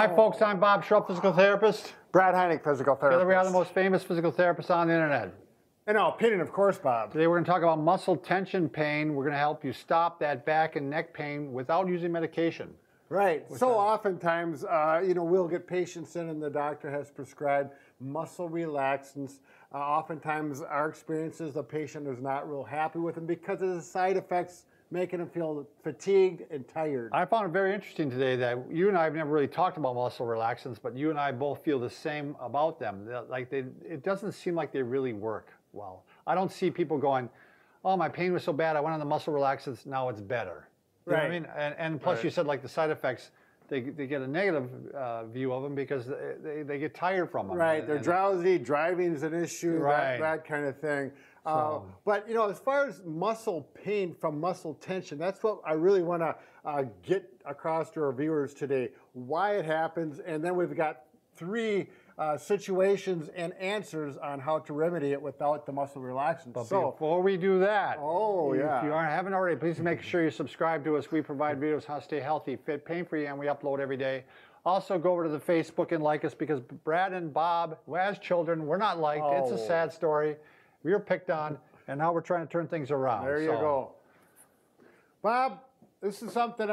Hi folks, I'm Bob Schrupp, physical therapist. Brad Heineck, physical therapist. Together we are the most famous physical therapists on the internet. In our opinion, of course, Bob. Today we're going to talk about muscle tension pain. We're going to help you stop that back and neck pain without using medication. Right. So oftentimes, we'll get patients in and the doctor has prescribed muscle relaxants. Oftentimes our experience is the patient is not real happy with them because of the side effects, making them feel fatigued and tired. I found it very interesting today that you and I have never really talked about muscle relaxants, but you and I both feel the same about them. It doesn't seem like they really work well. I don't see people going, oh, my pain was so bad, I went on the muscle relaxants, now it's better. You know what I mean? And plus you said like the side effects, they get a negative view of them because they get tired from them. Right, they're drowsy, driving is an issue, that kind of thing. But as far as muscle pain from muscle tension, that's what I really want to get across to our viewers today, why it happens, and then we've got three situations and answers on how to remedy it without the muscle relaxants. But before we do that, if you haven't already, please make sure you subscribe to us. We provide videos how to stay healthy, fit, pain-free, and we upload every day. Also, go over to the Facebook and like us because Brad and Bob, as children, we're not liked. It's a sad story. We were picked on, and now we're trying to turn things around. There you go. Bob, this is something,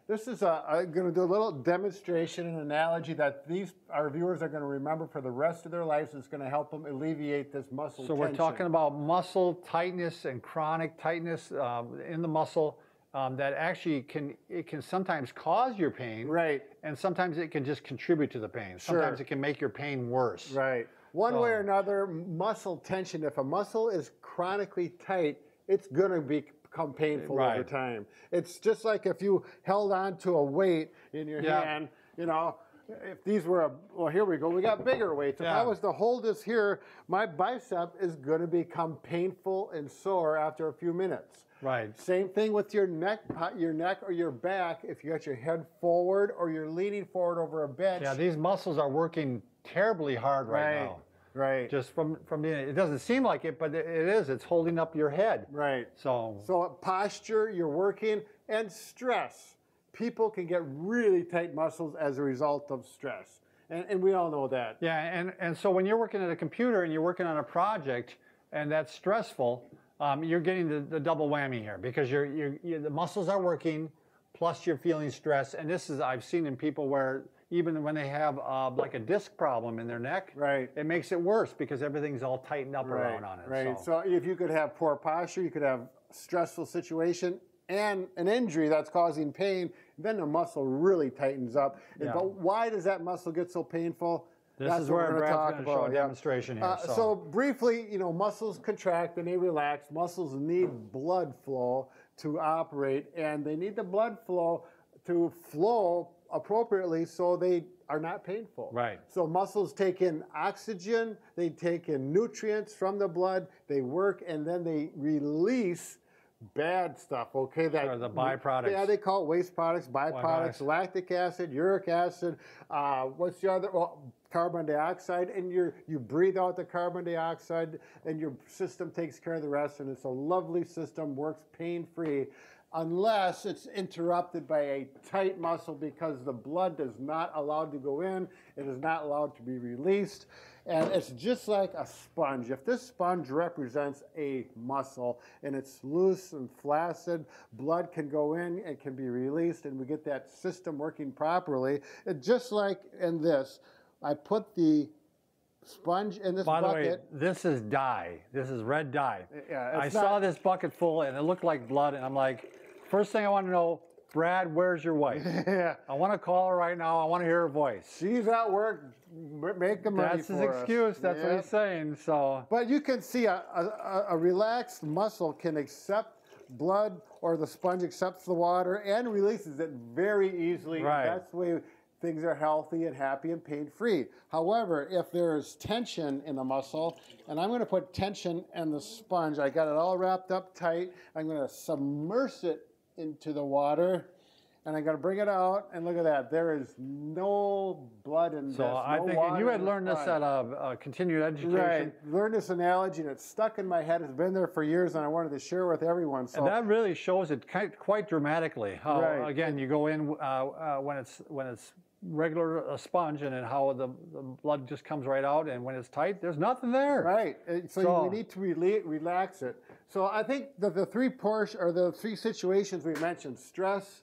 this is I'm going to do a little demonstration and analogy that our viewers are going to remember for the rest of their lives. It's going to help them alleviate this muscle tension. So we're talking about muscle tightness and chronic tightness in the muscle that actually can sometimes cause your pain. Right. And sometimes it can just contribute to the pain. Sometimes it can make your pain worse. Right. One way or another, muscle tension, if a muscle is chronically tight, it's going to become painful over time. It's just like if you held on to a weight in your hand, if these were here we go, we got bigger weights. If I was to hold this here, my bicep is going to become painful and sore after a few minutes. Right. Same thing with your neck or your back. If you got your head forward or you're leaning forward over a bench. Yeah, these muscles are working terribly hard right now. Right. Just from it doesn't seem like it, but it is. It's holding up your head. Right. So posture, you're working, and stress. People can get really tight muscles as a result of stress. And we all know that. Yeah, and so when you're working at a computer and you're working on a project and that's stressful, you're getting the double whammy here because the muscles are working, plus you're feeling stress. And this is, I've seen in people where even when they have like a disc problem in their neck, it makes it worse because everything's all tightened up around on it. Right. So if you could have poor posture, you could have a stressful situation and an injury that's causing pain, then the muscle really tightens up. Yeah. But why does that muscle get so painful? This is where Brad's going to show a demonstration here. So briefly, muscles contract and they relax. Muscles need blood flow to operate, and they need the blood flow to flow appropriately so they are not painful. Right. So muscles take in oxygen, they take in nutrients from the blood, they work, and then they release bad stuff, okay? The byproducts. Yeah, they call it waste products, byproducts, lactic acid, uric acid, what's the other? Well, carbon dioxide, and you breathe out the carbon dioxide, and your system takes care of the rest, and it's a lovely system, works pain-free, unless it's interrupted by a tight muscle because the blood is not allowed to go in, it is not allowed to be released, and it's just like a sponge. If this sponge represents a muscle and it's loose and flaccid, blood can go in and can be released, and we get that system working properly. Just like in this, I put the sponge in this bucket. By the way, this is dye. This is red dye. Yeah, I saw this bucket full and it looked like blood, and I'm like, first thing I want to know, Brad, where's your wife? I want to call her right now. I want to hear her voice. She's at work making money That's his excuse. That's what he's saying. So, but you can see a relaxed muscle can accept blood, or the sponge accepts the water and releases it very easily. Right. That's the way things are healthy and happy and pain-free. However, if there's tension in the muscle, and I'm going to put tension in the sponge, I got it all wrapped up tight, I'm going to submerge it into the water, and I'm going to bring it out, and look at that. There is no blood in this. So I think, and you had learned this at a continued education. Right. Learned this analogy, and it's stuck in my head. It's been there for years, and I wanted to share with everyone. So and that really shows it quite dramatically. How again you go in when it's regular sponge and then how the blood just comes right out, and when it's tight, there's nothing there. Right. So we need to relax it. So I think the three situations we mentioned: stress,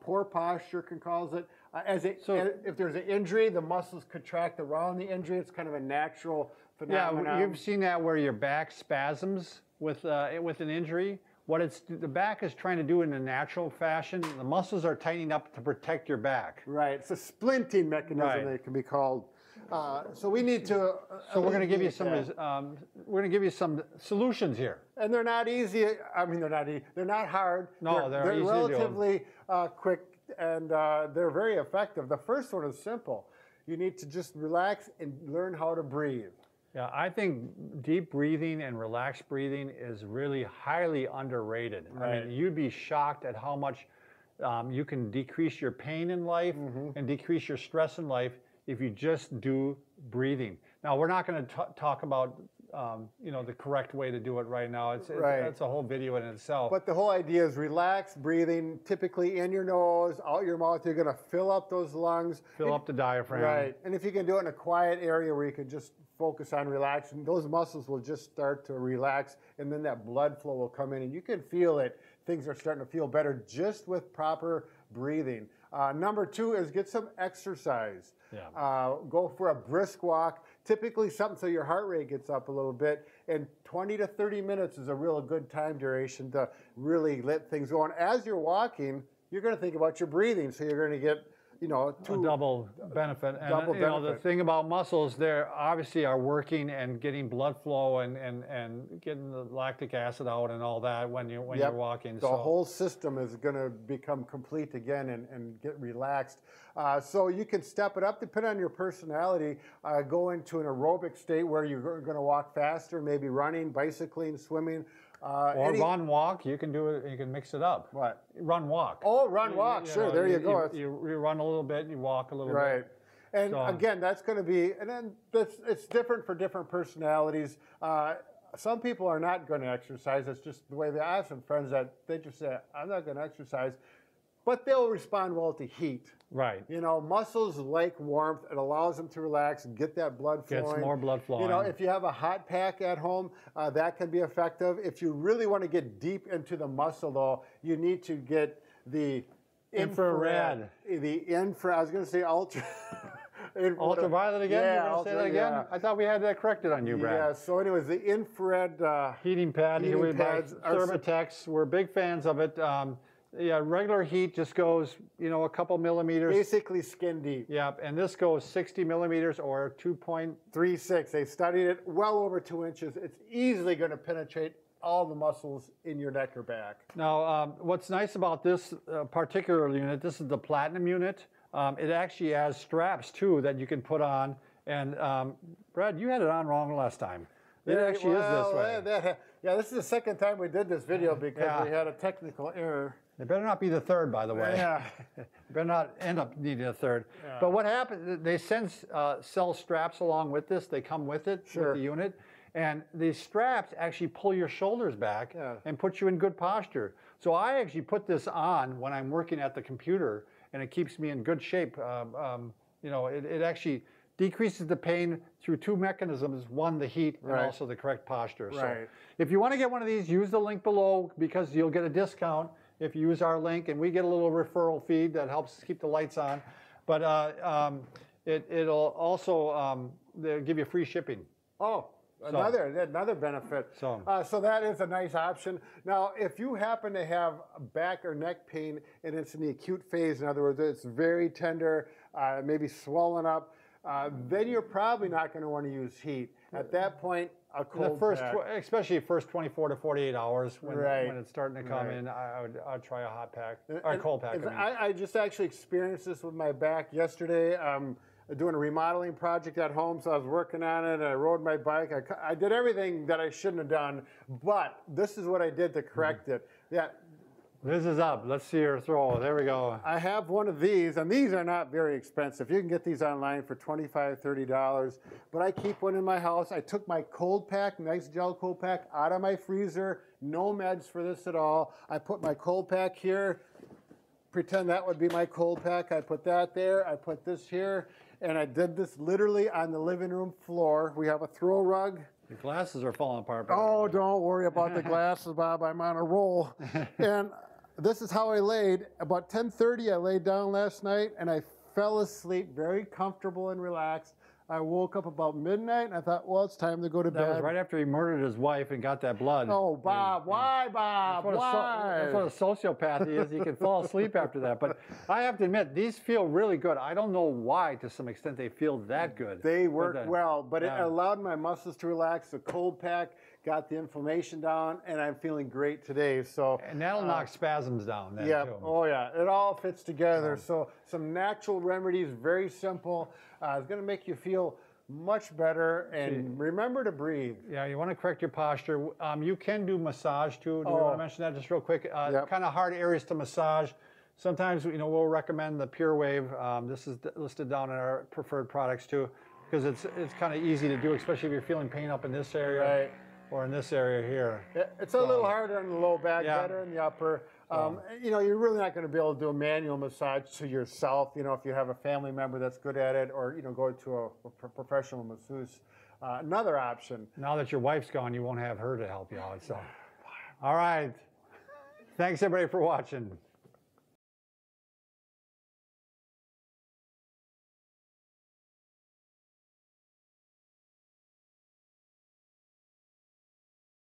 poor posture can cause it. If there's an injury, the muscles contract around the injury. It's kind of a natural phenomenon. Yeah, you've seen that where your back spasms with an injury. The back is trying to do in a natural fashion. The muscles are tightening up to protect your back. Right. It's a splinting mechanism that it can be called. So we need to. So we're going to give you some. We're going to give you some solutions here. And they're not easy. I mean, they're not easy. They're not hard. No, they're easy relatively quick, and they're very effective. The first one is simple. You need to just relax and learn how to breathe. Yeah, I think deep breathing and relaxed breathing is really highly underrated. Right. I mean, you'd be shocked at how much you can decrease your pain in life and decrease your stress in life if you just do breathing. Now, we're not going to talk about the correct way to do it right now. It's a whole video in itself. But the whole idea is relaxed breathing, typically in your nose, out your mouth. You're going to fill up those lungs. Fill up the diaphragm. Right. And if you can do it in a quiet area where you can just focus on relaxing, those muscles will just start to relax, and then that blood flow will come in, and you can feel it. Things are starting to feel better just with proper breathing. Number 2 is get some exercise. Yeah. Go for a brisk walk, typically something so your heart rate gets up a little bit, and 20 to 30 minutes is a real good time duration to really let things go. And as you're walking, you're going to think about your breathing, so you're going to get a double benefit. And the thing about muscles, they obviously are working and getting blood flow and getting the lactic acid out and all that when you're walking. The whole system is going to become complete again and get relaxed. So you can step it up depending on your personality. Go into an aerobic state where you're going to walk faster, maybe running, bicycling, swimming. Or run, walk. You can do it. You can mix it up. What? Run, walk. Oh, run, walk. Sure, there you go. You run a little bit, you walk a little bit. Right. And again, that's going to be, and then it's different for different personalities. Some people are not going to exercise. It's just the way they have some friends that they just say, I'm not going to exercise. But they'll respond well to heat. Right. Muscles like warmth. It allows them to relax and get that blood flowing. Gets more blood flowing. If you have a hot pack at home, that can be effective. If you really want to get deep into the muscle, though, you need to get the infrared. I was going to say ultra. Ultraviolet again? Yeah, You're going to say that again? yeah. I thought we had that corrected on you, Brad. Yeah, so anyways, the infrared heating pad. heating pads Thermotex. We're big fans of it. Yeah, regular heat just goes, a couple millimeters. basically skin deep. Yep, and this goes 60 millimeters or 2.36. They studied it well over 2 inches. It's easily going to penetrate all the muscles in your neck or back. Now, what's nice about this particular unit, this is the Platinum unit. It actually has straps, too, that you can put on. And, Brad, you had it on wrong last time. It actually is this way. This is the second time we did this video because we had a technical error. It better not be the third, by the way. Yeah. Better not end up needing a third. Yeah. But what happens, they sell straps along with this. They come with it, with the unit. And these straps actually pull your shoulders back and put you in good posture. So I actually put this on when I'm working at the computer, and it keeps me in good shape. It actually decreases the pain through 2 mechanisms. One, the heat, and also the correct posture. Right. So if you want to get one of these, use the link below because you'll get a discount if you use our link, and we get a little referral feed that helps keep the lights on. But it'll also they'll give you free shipping. Oh, another benefit. So that is a nice option. Now, if you happen to have back or neck pain and it's in the acute phase, in other words, it's very tender, maybe swollen up, then you're probably not going to want to use heat. At that point, a cold pack. Especially first 24 to 48 hours when it's starting to come in, I'd try a hot pack or a cold pack. I just actually experienced this with my back yesterday. Doing a remodeling project at home, so I was working on it. I rode my bike. I did everything that I shouldn't have done, but this is what I did to correct it. Yeah. This is up. Let's see her throw. There we go. I have one of these, and these are not very expensive. You can get these online for $25, $30, but I keep one in my house. I took my cold pack, nice gel cold pack, out of my freezer. No meds for this at all. I put my cold pack here, pretend that would be my cold pack. I put that there. I put this here. And I did this literally on the living room floor. We have a throw rug. The glasses are falling apart. Oh, don't worry about the glasses, Bob. I'm on a roll. And this is how I laid. About 10:30, I laid down last night, and I fell asleep very comfortable and relaxed. I woke up about midnight, and I thought, well, it's time to go to bed. That was right after he murdered his wife and got that blood. Oh, Bob, why, Bob? Why? That's what a sociopath is. He can fall asleep after that. But I have to admit, these feel really good. I don't know why, to some extent, they feel that good. They work well, but it allowed my muscles to relax. The cold pack got the inflammation down, and I'm feeling great today. So, and that'll knock spasms down then, yeah, too. Oh yeah, it all fits together. So some natural remedies, very simple. It's going to make you feel much better, and remember to breathe. Yeah, you want to correct your posture. You can do massage too. Do you want to mention that just real quick? Kind of hard areas to massage. Sometimes, we'll recommend the Pure Wave. This is listed down in our preferred products too, because it's kind of easy to do, especially if you're feeling pain up in this area. Right. Or in this area here. It's a little harder on the low back, better in the upper. You're really not going to be able to do a manual massage to yourself, if you have a family member that's good at it, or, go to a professional masseuse. Another option. Now that your wife's gone, you won't have her to help you out. So, all right. Thanks, everybody, for watching.